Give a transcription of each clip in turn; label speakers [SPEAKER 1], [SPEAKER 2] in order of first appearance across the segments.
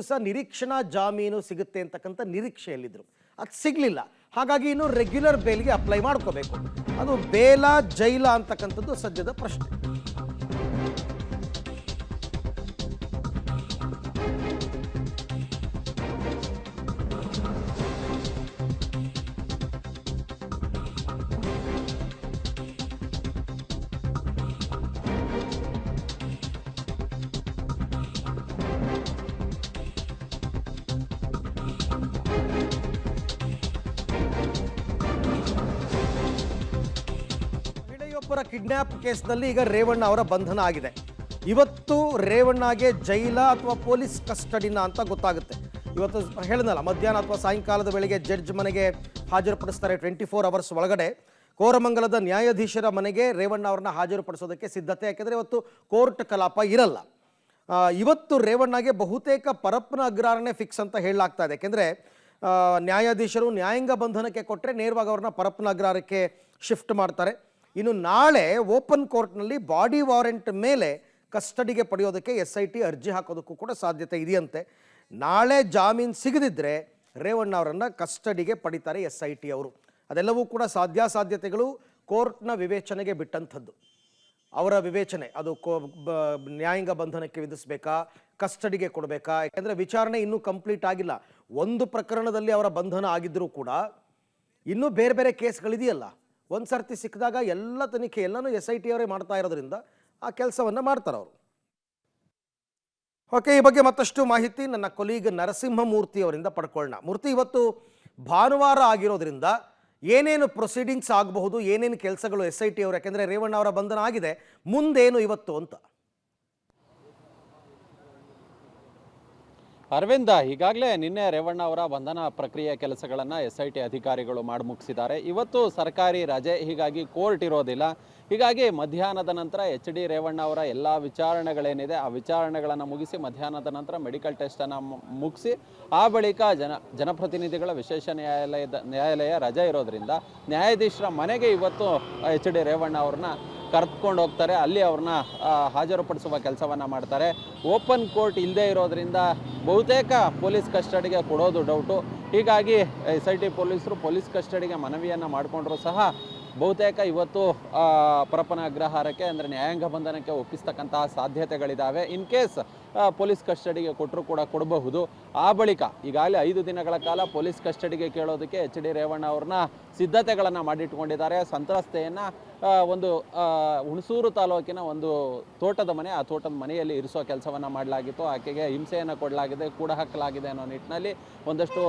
[SPEAKER 1] ದಿವಸ ನಿರೀಕ್ಷಣಾ ಜಾಮೀನು ಸಿಗುತ್ತೆ ಅಂತಕ್ಕಂಥ ನಿರೀಕ್ಷೆಯಲ್ಲಿದ್ದರು. ಅದು ಸಿಗಲಿಲ್ಲ. ಹಾಗಾಗಿ ಇನ್ನು ರೆಗ್ಯುಲರ್ ಬೇಲ್ಗೆ ಅಪ್ಲೈ ಮಾಡ್ಕೋಬೇಕು. ಅದು ಬೇಲ ಜೈಲ ಅಂತಕ್ಕಂಥದ್ದು ಸದ್ಯದ ಪ್ರಶ್ನೆ. ಯಡಿಯೂರಪ್ಪರ ಕಿಡ್ನ್ಯಾಪ್ ಕೇಸ್ನಲ್ಲಿ ಈಗ ರೇವಣ್ಣ ಅವರ ಬಂಧನ ಆಗಿದೆ. ಇವತ್ತು ರೇವಣ್ಣಗೆ ಜೈಲ ಅಥವಾ ಪೊಲೀಸ್ ಕಸ್ಟಡಿನ ಅಂತ ಗೊತ್ತಾಗುತ್ತೆ. ಇವತ್ತು ಹೇಳಿದ್ನಲ್ಲ, ಮಧ್ಯಾಹ್ನ ಅಥವಾ ಸಾಯಂಕಾಲದ ವೇಳೆಗೆ ಜಡ್ಜ್ ಮನೆಗೆ ಹಾಜರುಪಡಿಸ್ತಾರೆ. 24 ಅವರ್ಸ್ ಒಳಗಡೆ ಕೋರಮಂಗಲದ ನ್ಯಾಯಾಧೀಶರ ಮನೆಗೆ ರೇವಣ್ಣ ಅವರನ್ನ ಹಾಜರುಪಡಿಸೋದಕ್ಕೆ ಸಿದ್ಧತೆ. ಯಾಕೆಂದರೆ ಇವತ್ತು ಕೋರ್ಟ್ ಕಲಾಪ ಇರಲ್ಲ. ಇವತ್ತು ರೇವಣ್ಣಗೆ ಬಹುತೇಕ ಪರಪ್ಪನ ಅಗ್ರಹಾರನೇ ಫಿಕ್ಸ್ ಅಂತ ಹೇಳಲಾಗ್ತಾ ಇದೆ. ಯಾಕೆಂದರೆ ನ್ಯಾಯಾಧೀಶರು ನ್ಯಾಯಾಂಗ ಬಂಧನಕ್ಕೆ ಕೊಟ್ಟರೆ ನೇರವಾಗಿ ಅವ್ರನ್ನ ಪರಪ್ಪನ ಅಗ್ರಹಾರಕ್ಕೆ ಶಿಫ್ಟ್ ಮಾಡ್ತಾರೆ. ಇನ್ನು ನಾಳೆ ಓಪನ್ ಕೋರ್ಟ್ನಲ್ಲಿ ಬಾಡಿ ವಾರೆಂಟ್ ಮೇಲೆ ಕಸ್ಟಡಿಗೆ ಪಡೆಯೋದಕ್ಕೆ SIT ಅರ್ಜಿ ಹಾಕೋದಕ್ಕೂ ಕೂಡ ಸಾಧ್ಯತೆ ಇದೆಯಂತೆ. ನಾಳೆ ಜಾಮೀನು ಸಿಗದಿದ್ದರೆ ರೇವಣ್ಣ ಅವರನ್ನು ಕಸ್ಟಡಿಗೆ ಪಡಿತಾರೆ SIT ಅವರು. ಅದೆಲ್ಲವೂ ಕೂಡ ಸಾಧ್ಯತೆಗಳು ಕೋರ್ಟ್ನ ವಿವೇಚನೆಗೆ ಬಿಟ್ಟಂಥದ್ದು. ಅವರ ವಿವೇಚನೆ, ಅದು ನ್ಯಾಯಾಂಗ ಬಂಧನಕ್ಕೆ ವಿಧಿಸಬೇಕಾ, ಕಸ್ಟಡಿಗೆ ಕೊಡಬೇಕಾ. ಯಾಕೆಂದರೆ ವಿಚಾರಣೆ ಇನ್ನೂ ಕಂಪ್ಲೀಟ್ ಆಗಿಲ್ಲ. ಒಂದು ಪ್ರಕರಣದಲ್ಲಿ ಅವರ ಬಂಧನ ಆಗಿದ್ದರೂ ಕೂಡ ಇನ್ನೂ ಬೇರೆ ಬೇರೆ ಕೇಸ್ಗಳಿದೆಯಲ್ಲ. ಒಂದು ಸರ್ತಿ ಸಿಕ್ಕಿದಾಗ ಎಲ್ಲ ತನಿಖೆ ಎಲ್ಲನೂ SIT ಅವರೇ ಮಾಡ್ತಾ ಇರೋದ್ರಿಂದ ಆ ಕೆಲಸವನ್ನು ಮಾಡ್ತಾರೆ ಅವರು. ಓಕೆ, ಈ ಬಗ್ಗೆ ಮತ್ತಷ್ಟು ಮಾಹಿತಿ ನನ್ನ ಕೊಲೀಗ್ ನರಸಿಂಹಮೂರ್ತಿ ಅವರಿಂದ ಪಡ್ಕೊಳ್ಳೋಣ. ಮೂರ್ತಿ, ಇವತ್ತು ಭಾನುವಾರ ಆಗಿರೋದ್ರಿಂದ ಏನೇನು ಪ್ರೊಸೀಡಿಂಗ್ಸ್ ಆಗಬಹುದು, ಏನೇನು ಕೆಲಸಗಳು SIT ಅವರು, ಯಾಕೆಂದರೆ ರೇವಣ್ಣ ಅವರ ಬಂಧನ ಆಗಿದೆ, ಮುಂದೇನು ಇವತ್ತು ಅಂತ?
[SPEAKER 2] ಅರವಿಂದ, ಈಗಾಗಲೇ ನಿನ್ನೆ ರೇವಣ್ಣ ಅವರ ಬಂಧನ ಪ್ರಕ್ರಿಯೆ ಕೆಲಸಗಳನ್ನು SIT ಅಧಿಕಾರಿಗಳು ಮಾಡಿ ಮುಗಿಸಿದ್ದಾರೆ. ಇವತ್ತು ಸರ್ಕಾರಿ ರಜೆ, ಹೀಗಾಗಿ ಕೋರ್ಟ್ ಇರೋದಿಲ್ಲ. ಹೀಗಾಗಿ ಮಧ್ಯಾಹ್ನದ ನಂತರ HD ರೇವಣ್ಣ ಅವರ ಎಲ್ಲ ವಿಚಾರಣೆಗಳೇನಿದೆ ಆ ವಿಚಾರಣೆಗಳನ್ನು ಮುಗಿಸಿ ಮಧ್ಯಾಹ್ನದ ನಂತರ ಮೆಡಿಕಲ್ ಟೆಸ್ಟನ್ನು ಮುಗಿಸಿ ಆ ಬಳಿಕ ಜನಪ್ರತಿನಿಧಿಗಳ ವಿಶೇಷ ನ್ಯಾಯಾಲಯ ರಜೆ ಇರೋದ್ರಿಂದ ನ್ಯಾಯಾಧೀಶರ ಮನೆಗೆ ಇವತ್ತು HD ರೇವಣ್ಣ ಅವ್ರನ್ನ ಕರೆದುಕೊಂಡು ಹೋಗ್ತಾರೆ. ಅಲ್ಲಿ ಅವ್ರನ್ನ ಹಾಜರುಪಡಿಸುವ ಕೆಲಸವನ್ನು ಮಾಡ್ತಾರೆ. ಓಪನ್ ಕೋರ್ಟ್ ಇಲ್ಲದೆ ಇರೋದ್ರಿಂದ ಬಹುತೇಕ ಪೊಲೀಸ್ ಕಸ್ಟಡಿಗೆ ಕೊಡೋದು ಡೌಟು. ಹೀಗಾಗಿ SIT ಪೊಲೀಸರು ಪೊಲೀಸ್ ಕಸ್ಟಡಿಗೆ ಮನವಿಯನ್ನು ಮಾಡಿಕೊಂಡ್ರೂ ಸಹ ಬಹುತೇಕ ಇವತ್ತು ಪರಪ್ಪನ ಅಗ್ರಹಾರಕ್ಕೆ ಅಂದರೆ ನ್ಯಾಯಾಂಗ ಬಂಧನಕ್ಕೆ ಒಪ್ಪಿಸ್ತಕ್ಕಂತಹ ಸಾಧ್ಯತೆಗಳಿದ್ದಾವೆ. ಇನ್ ಕೇಸ್ ಪೊಲೀಸ್ ಕಸ್ಟಡಿಗೆ ಕೊಟ್ಟರೂ ಕೂಡ ಕೊಡಬಹುದು. ಆ ಬಳಿಕ ಈಗಾಗಲೇ 5 ದಿನಗಳ ಕಾಲ ಪೊಲೀಸ್ ಕಸ್ಟಡಿಗೆ ಕೇಳೋದಕ್ಕೆ HD ರೇವಣ್ಣ ಅವ್ರನ್ನ ಸಿದ್ಧತೆಗಳನ್ನು ಮಾಡಿಟ್ಕೊಂಡಿದ್ದಾರೆ. ಸಂತ್ರಸ್ತೆಯನ್ನು ಒಂದು ಹುಣಸೂರು ತಾಲೂಕಿನ ಒಂದು ತೋಟದ ಮನೆ, ಆ ತೋಟದ ಮನೆಯಲ್ಲಿ ಇರಿಸೋ ಕೆಲಸವನ್ನು ಮಾಡಲಾಗಿತ್ತು. ಆಕೆಗೆ ಹಿಂಸೆಯನ್ನು ಕೊಡಲಾಗಿದೆ, ಕೂಡ ಹಾಕಲಾಗಿದೆ ಅನ್ನೋ ನಿಟ್ಟಿನಲ್ಲಿ ಒಂದಷ್ಟು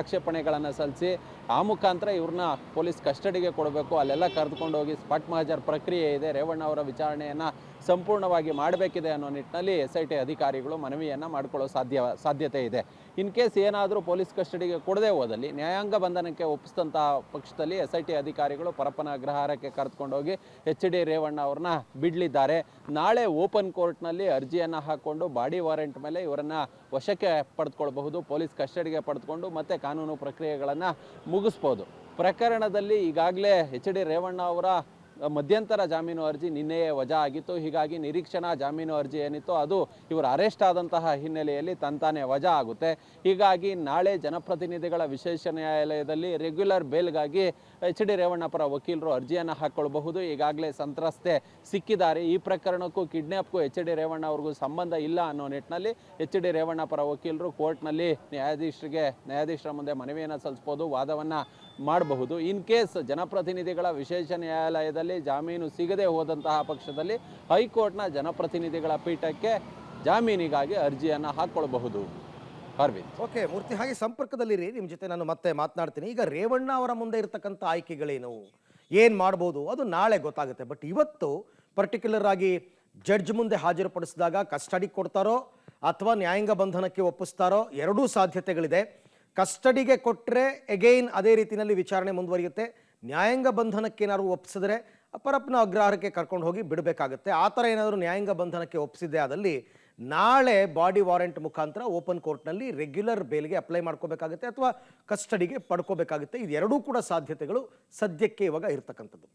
[SPEAKER 2] ಆಕ್ಷೇಪಣೆಗಳನ್ನು ಸಲ್ಲಿಸಿ ಆ ಮುಖಾಂತರ ಇವ್ರನ್ನ ಪೊಲೀಸ್ ಕಸ್ಟಡಿಗೆ ಕೊಡಬೇಕು, ಅಲ್ಲೆಲ್ಲ ಕರೆದುಕೊಂಡು ಹೋಗಿ ಸ್ಪಾಟ್ ಮಹಜರ್ ಪ್ರಕ್ರಿಯೆ ಇದೆ, ರೇವಣ್ಣ ಅವರ ವಿಚಾರಣೆಯನ್ನು ಸಂಪೂರ್ಣವಾಗಿ ಮಾಡಬೇಕಿದೆ ಅನ್ನೋ ನಿಟ್ಟಿನಲ್ಲಿ SIT ಅಧಿಕಾರಿಗಳು ಮನವಿಯನ್ನು ಮಾಡಿಕೊಳ್ಳೋ ಸಾಧ್ಯತೆ ಇದೆ. ಇನ್ ಕೇಸ್ ಏನಾದರೂ ಪೊಲೀಸ್ ಕಸ್ಟಡಿಗೆ ಕೊಡದೆ ಹೋದಲ್ಲಿ ನ್ಯಾಯಾಂಗ ಬಂಧನಕ್ಕೆ ಒಪ್ಪಿಸಿದಂಥ ಪಕ್ಷದಲ್ಲಿ SIT ಅಧಿಕಾರಿಗಳು ಪರಪ್ಪನ ಅಗ್ರಹಾರಕ್ಕೆ ಕರೆದುಕೊಂಡೋಗಿ HD ರೇವಣ್ಣ ಅವ್ರನ್ನ ಬಿಡಲಿದ್ದಾರೆ. ನಾಳೆ ಓಪನ್ ಕೋರ್ಟ್ನಲ್ಲಿ ಅರ್ಜಿಯನ್ನು ಹಾಕ್ಕೊಂಡು ಬಾಡಿ ವಾರೆಂಟ್ ಮೇಲೆ ಇವರನ್ನು ವಶಕ್ಕೆ ಪಡೆದುಕೊಳ್ಬಹುದು, ಪೊಲೀಸ್ ಕಸ್ಟಡಿಗೆ ಪಡೆದುಕೊಂಡು ಮತ್ತೆ ಕಾನೂನು ಪ್ರಕ್ರಿಯೆಗಳನ್ನು ಮುಗಿಸ್ಬೋದು. ಪ್ರಕರಣದಲ್ಲಿ ಈಗಾಗಲೇ HD ರೇವಣ್ಣ ಅವರ ಮಧ್ಯಂತರ ಜಾಮೀನು ಅರ್ಜಿ ನಿನ್ನೆಯೇ ವಜಾ ಆಗಿತ್ತು. ಹೀಗಾಗಿ ನಿರೀಕ್ಷಣಾ ಜಾಮೀನು ಅರ್ಜಿ ಏನಿತ್ತು ಅದು ಇವರು ಅರೆಸ್ಟ್ ಆದಂತಹ ಹಿನ್ನೆಲೆಯಲ್ಲಿ ತಂತಾನೇ ವಜಾ ಆಗುತ್ತೆ. ಹೀಗಾಗಿ ನಾಳೆ ಜನಪ್ರತಿನಿಧಿಗಳ ವಿಶೇಷ ನ್ಯಾಯಾಲಯದಲ್ಲಿ ರೆಗ್ಯುಲರ್ ಬೇಲ್ಗಾಗಿ HD ರೇವಣ್ಣ ಪರ ವಕೀಲರು ಅರ್ಜಿಯನ್ನು ಹಾಕ್ಕೊಳ್ಬಹುದು. ಈಗಾಗಲೇ ಸಂತ್ರಸ್ತೆ ಸಿಕ್ಕಿದ್ದಾರೆ. ಈ ಪ್ರಕರಣಕ್ಕೂ ಕಿಡ್ನ್ಯಾಪ್ಗೂ HD ರೇವಣ್ಣ ಅವ್ರಿಗೂ ಸಂಬಂಧ ಇಲ್ಲ ಅನ್ನೋ ನಿಟ್ಟಿನಲ್ಲಿ HD ರೇವಣ್ಣ ಪರ ವಕೀಲರು ಕೋರ್ಟ್ನಲ್ಲಿ ನ್ಯಾಯಾಧೀಶರ ಮುಂದೆ ಮನವಿಯನ್ನು ಸಲ್ಲಿಸ್ಬೋದು, ವಾದವನ್ನು ಮಾಡಬಹುದು. ಇನ್ ಕೇಸ್ ಜನಪ್ರತಿನಿಧಿಗಳ ವಿಶೇಷ ನ್ಯಾಯಾಲಯದಲ್ಲಿ ಜಾಮೀನು ಸಿಗದೆ ಹೋದಂತಹ ಪಕ್ಷದಲ್ಲಿ ಹೈಕೋರ್ಟ್ನ ಜನಪ್ರತಿನಿಧಿಗಳ ಪೀಠಕ್ಕೆ ಜಾಮೀನಿಗಾಗಿ ಅರ್ಜಿಯನ್ನು ಹಾಕ್ಕೊಳ್ಬಹುದು. ಅರವಿಂದ್.
[SPEAKER 1] ಓಕೆ ಮೂರ್ತಿ, ಹಾಗೆ ಸಂಪರ್ಕದಲ್ಲಿರಿ, ನಿಮ್ಮ ಜೊತೆ ನಾನು ಮತ್ತೆ ಮಾತನಾಡ್ತೀನಿ. ಈಗ ರೇವಣ್ಣ ಅವರ ಮುಂದೆ ಇರತಕ್ಕಂಥ ಆಯ್ಕೆಗಳೇನು, ಏನು ಮಾಡ್ಬೋದು, ಅದು ನಾಳೆ ಗೊತ್ತಾಗುತ್ತೆ. ಬಟ್ ಇವತ್ತು ಪರ್ಟಿಕ್ಯುಲರ್ ಆಗಿ ಜಡ್ಜ್ ಮುಂದೆ ಹಾಜರುಪಡಿಸಿದಾಗ ಕಸ್ಟಡಿ ಕೊಡ್ತಾರೋ ಅಥವಾ ನ್ಯಾಯಾಂಗ ಬಂಧನಕ್ಕೆ ಒಪ್ಪಿಸ್ತಾರೋ, ಎರಡೂ ಸಾಧ್ಯತೆಗಳಿದೆ. ಕಸ್ಟಡಿಗೆ ಕೊಟ್ಟರೆ ಎಗೈನ್ ಅದೇ ರೀತಿಯಲ್ಲಿ ವಿಚಾರಣೆ ಮುಂದುವರಿಯುತ್ತೆ. ನ್ಯಾಯಾಂಗ ಬಂಧನಕ್ಕೆ ಏನಾದ್ರು ಒಪ್ಪಿಸಿದ್ರೆ ಪರಪ್ಪನ ಅಗ್ರಹಾರಕ್ಕೆ ಕರ್ಕೊಂಡು ಹೋಗಿ ಬಿಡಬೇಕಾಗುತ್ತೆ. ಆ ಥರ ಏನಾದರೂ ನ್ಯಾಯಾಂಗ ಬಂಧನಕ್ಕೆ ಒಪ್ಪಿಸಿದ್ದೆ ಆದಲ್ಲಿ ನಾಳೆ ಬಾಡಿ ವಾರೆಂಟ್ ಮುಖಾಂತರ ಓಪನ್ ಕೋರ್ಟ್ನಲ್ಲಿ ರೆಗ್ಯುಲರ್ ಬೇಲ್ಗೆ ಅಪ್ಲೈ ಮಾಡ್ಕೋಬೇಕಾಗುತ್ತೆ ಅಥವಾ ಕಸ್ಟಡಿಗೆ ಪಡ್ಕೋಬೇಕಾಗುತ್ತೆ. ಇದೆರಡೂ ಕೂಡ ಸಾಧ್ಯತೆಗಳು ಸದ್ಯಕ್ಕೆ ಇವಾಗ ಇರ್ತಕ್ಕಂಥದ್ದು.